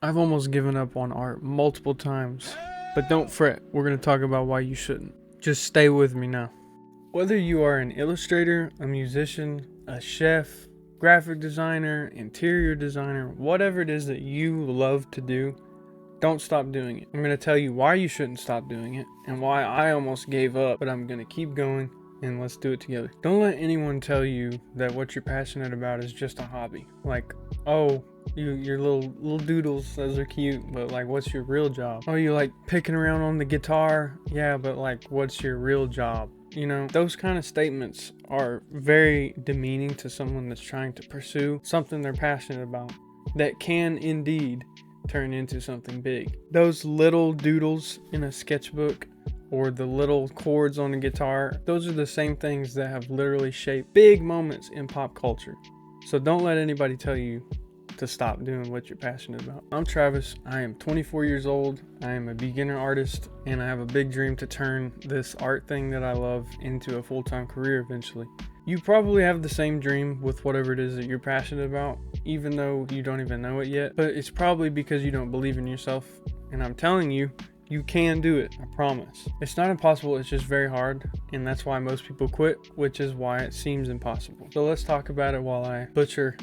I've almost given up on art multiple times, but don't fret, we're going to talk about why you shouldn't. Just stay with me now. Whether you are an illustrator, a musician, a chef, graphic designer, interior designer, whatever it is that you love to do, don't stop doing it. I'm going to tell you why you shouldn't stop doing it and why I almost gave up, but I'm going to keep going and let's do it together. Don't let anyone tell you that what you're passionate about is just a hobby. Like, oh, your little doodles, those are cute, but like, what's your real job? Oh, you like picking around on the guitar? Yeah, but like, what's your real job? You know, those kind of statements are very demeaning to someone that's trying to pursue something they're passionate about that can indeed turn into something big. Those little doodles in a sketchbook or the little chords on a guitar, those are the same things that have literally shaped big moments in pop culture. So don't let anybody tell you to stop doing what you're passionate about. I'm Travis. I am 24 years old. I am a beginner artist, and I have a big dream to turn this art thing that I love into a full-time career eventually. You probably have the same dream with whatever it is that you're passionate about, even though you don't even know it yet, but it's probably because you don't believe in yourself. And I'm telling you, you can do it, I promise. It's not impossible, it's just very hard, and that's why most people quit, which is why it seems impossible. So let's talk about it while I butcher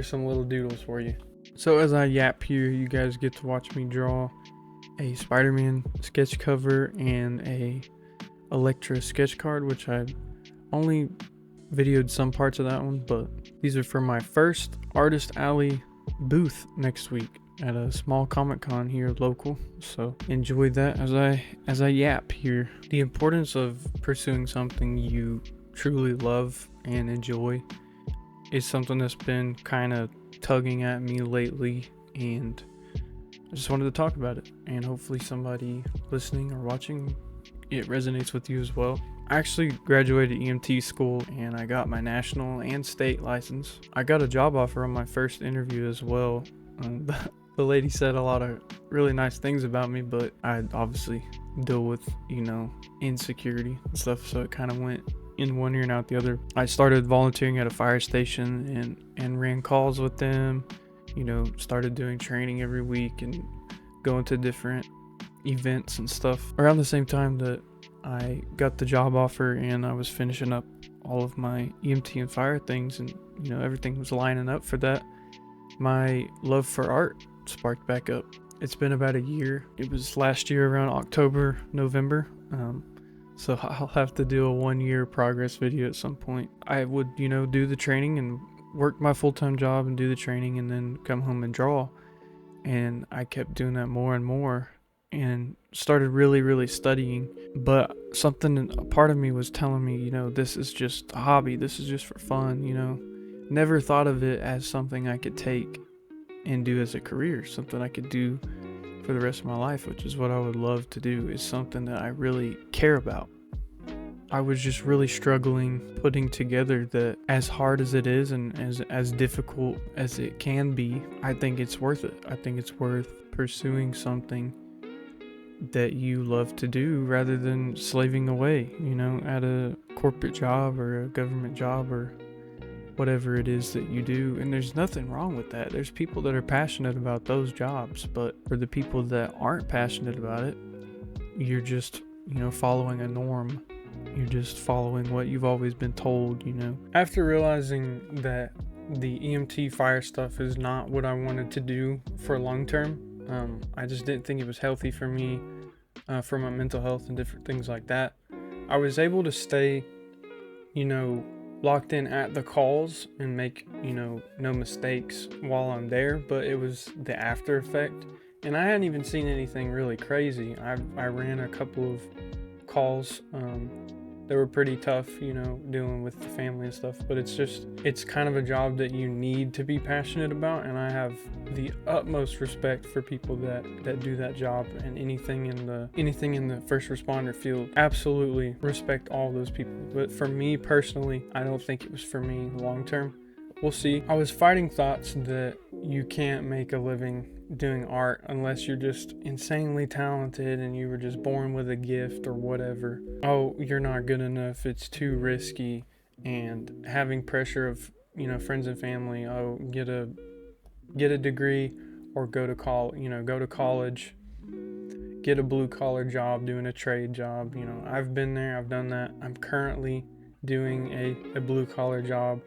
some little doodles for you. So as I yap here, you guys get to watch me draw a Spiderman sketch cover and a Elektra sketch card, which I only videoed some parts of that one, but these are for my first Artist Alley booth next week at a small Comic Con here local. So enjoy that as I yap here. The importance of pursuing something you truly love and enjoy is something that's been kind of tugging at me lately, and I just wanted to talk about it, and hopefully somebody listening or watching, it resonates with you as well. I actually graduated EMT school and I got my national and state license. I got a job offer on my first interview as well. The lady said a lot of really nice things about me, but I obviously deal with, insecurity and stuff, so it kind of went in one ear and out the other. I started volunteering at a fire station and ran calls with them, started doing training every week and going to different events and stuff. Around the same time that I got the job offer and I was finishing up all of my EMT and fire things, and everything was lining up for that, my love for art sparked back up. It's been about a year. It was last year around October, November. So I'll have to do a 1-year progress video at some point. I would, do the training and work my full-time job and do the training and then come home and draw. And I kept doing that more and more and started really, really studying. But a part of me was telling me, this is just a hobby. This is just for fun, Never thought of it as something I could take and do as a career, something I could do for the rest of my life, which is what I would love to do, is something that I really care about. I was just really struggling putting together that, as hard as it is and as difficult as it can be, I think it's worth it. I think it's worth pursuing something that you love to do rather than slaving away, at a corporate job or a government job or whatever it is that you do. And there's nothing wrong with that. There's people that are passionate about those jobs, but for the people that aren't passionate about it, you're just, following a norm. You're just following what you've always been told, After realizing that the EMT fire stuff is not what I wanted to do for long term, I just didn't think it was healthy for me, for my mental health and different things like that. I was able to stay, locked in at the calls and make, no mistakes while I'm there, but it was the after effect. And I hadn't even seen anything really crazy. I ran a couple of calls that were pretty tough, dealing with the family and stuff, but it's kind of a job that you need to be passionate about, and I have the utmost respect for people that do that job, and anything in the first responder field. Absolutely respect all those people, but for me personally, I don't think it was for me long term. We'll see. I was fighting thoughts that you can't make a living doing art unless you're just insanely talented and you were just born with a gift or whatever. Oh, you're not good enough, it's too risky, and having pressure of, friends and family. Oh, get a degree or go to college, get a blue collar job, doing a trade job. I've been there, I've done that. I'm currently doing a blue collar job,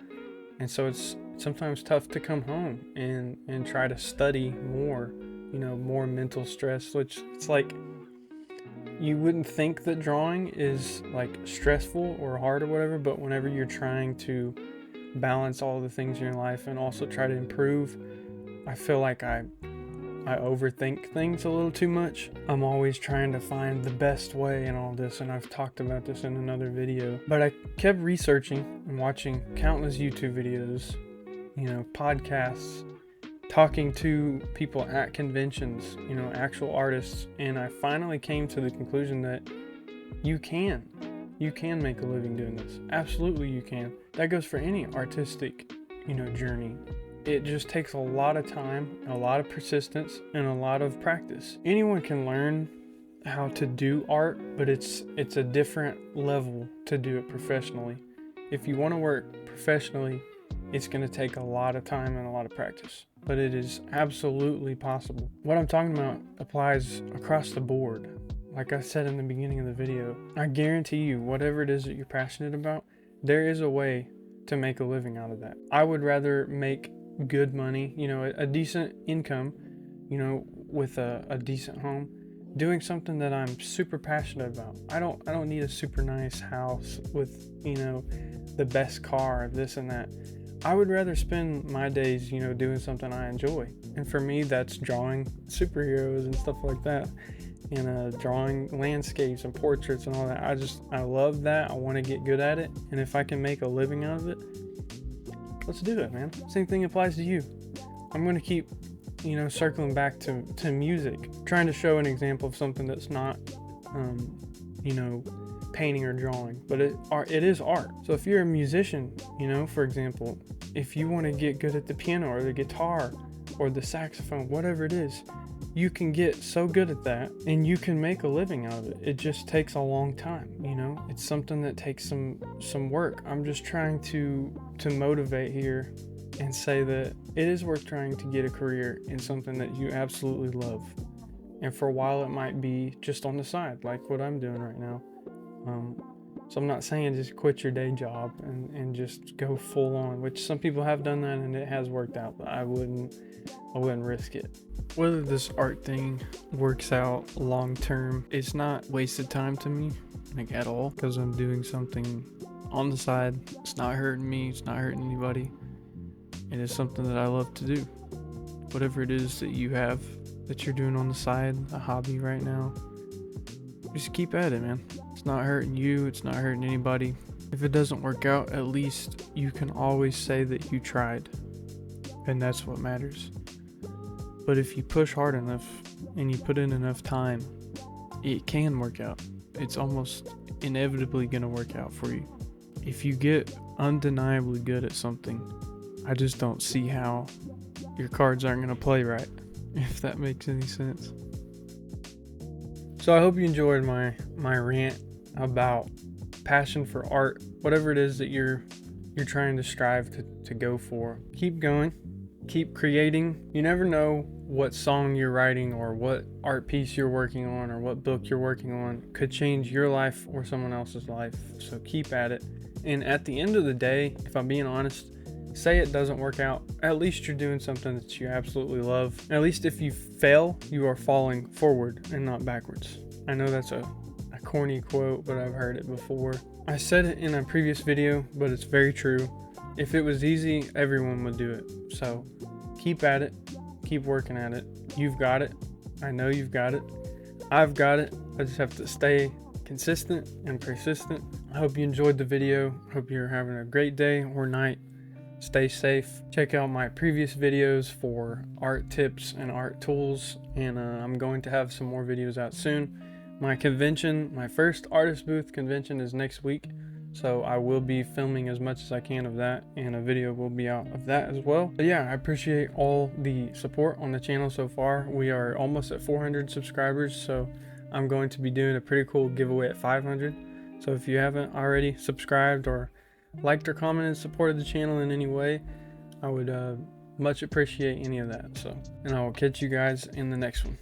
and so it's sometimes tough to come home and try to study more, more mental stress, which it's like you wouldn't think that drawing is like stressful or hard or whatever, but whenever you're trying to balance all the things in your life and also try to improve, I feel like I overthink things a little too much. I'm always trying to find the best way in all this, and I've talked about this in another video. But I kept researching and watching countless YouTube videos, podcasts, talking to people at conventions, actual artists, and I finally came to the conclusion that you can make a living doing this. Absolutely you can. That goes for any artistic, journey. It just takes a lot of time, a lot of persistence, and a lot of practice. Anyone can learn how to do art, but it's a different level to do it professionally. If you want to work professionally, it's going to take a lot of time and a lot of practice, but it is absolutely possible. What I'm talking about applies across the board. Like I said in the beginning of the video, I guarantee you, whatever it is that you're passionate about, there is a way to make a living out of that. I would rather make good money, a decent income, with a decent home, doing something that I'm super passionate about. I don't need a super nice house with, the best car, this and that. I would rather spend my days, doing something I enjoy. And for me, that's drawing superheroes and stuff like that, and drawing landscapes and portraits and all that. I love that. I want to get good at it. And if I can make a living out of it, let's do it, man. Same thing applies to you. I'm going to keep, circling back to music, trying to show an example of something that's not, painting or drawing, but it is art. So if you're a musician, for example, if you want to get good at the piano or the guitar or the saxophone, whatever it is, you can get so good at that and you can make a living out of it. It just takes a long time, it's something that takes some work. I'm just trying to motivate here and say that it is worth trying to get a career in something that you absolutely love. And for a while it might be just on the side, like what I'm doing right now. So I'm not saying just quit your day job and just go full on, which some people have done that and it has worked out, but I wouldn't risk it. Whether this art thing works out long term, it's not wasted time to me, like at all, because I'm doing something on the side. It's not hurting me, it's not hurting anybody. It is something that I love to do. Whatever it is that you have that you're doing on the side, a hobby right now, just keep at it, man. It's not hurting you, it's not hurting anybody. If it doesn't work out, at least you can always say that you tried, and that's what matters. But if you push hard enough and you put in enough time, it can work out. It's almost inevitably going to work out for you. If you get undeniably good at something, I just don't see how your cards aren't going to play right, if that makes any sense. So I hope you enjoyed my rant about passion for art. Whatever it is that you're trying to strive to go for, keep going, keep creating. You never know what song you're writing or what art piece you're working on or what book you're working on could change your life or someone else's life. So keep at it. And at the end of the day, if I'm being honest, say it doesn't work out, at least you're doing something that you absolutely love. At least if you fail, you are falling forward and not backwards. I know that's a corny quote, but I've heard it before. I said it in a previous video, but it's very true. If it was easy, everyone would do it. So keep at it, keep working at it. You've got it. I know you've got it. I've got it. I just have to stay consistent and persistent. I hope you enjoyed the video. Hope you're having a great day or night. Stay safe. Check out my previous videos for art tips and art tools, and I'm going to have some more videos out soon. My convention, my first artist booth convention, is next week, so I will be filming as much as I can of that, and a video will be out of that as well. But yeah, I appreciate all the support on the channel so far. We are almost at 400 subscribers, so I'm going to be doing a pretty cool giveaway at 500. So if you haven't already subscribed or liked or commented and supported the channel in any way, I would much appreciate any of that. So, and I will catch you guys in the next one.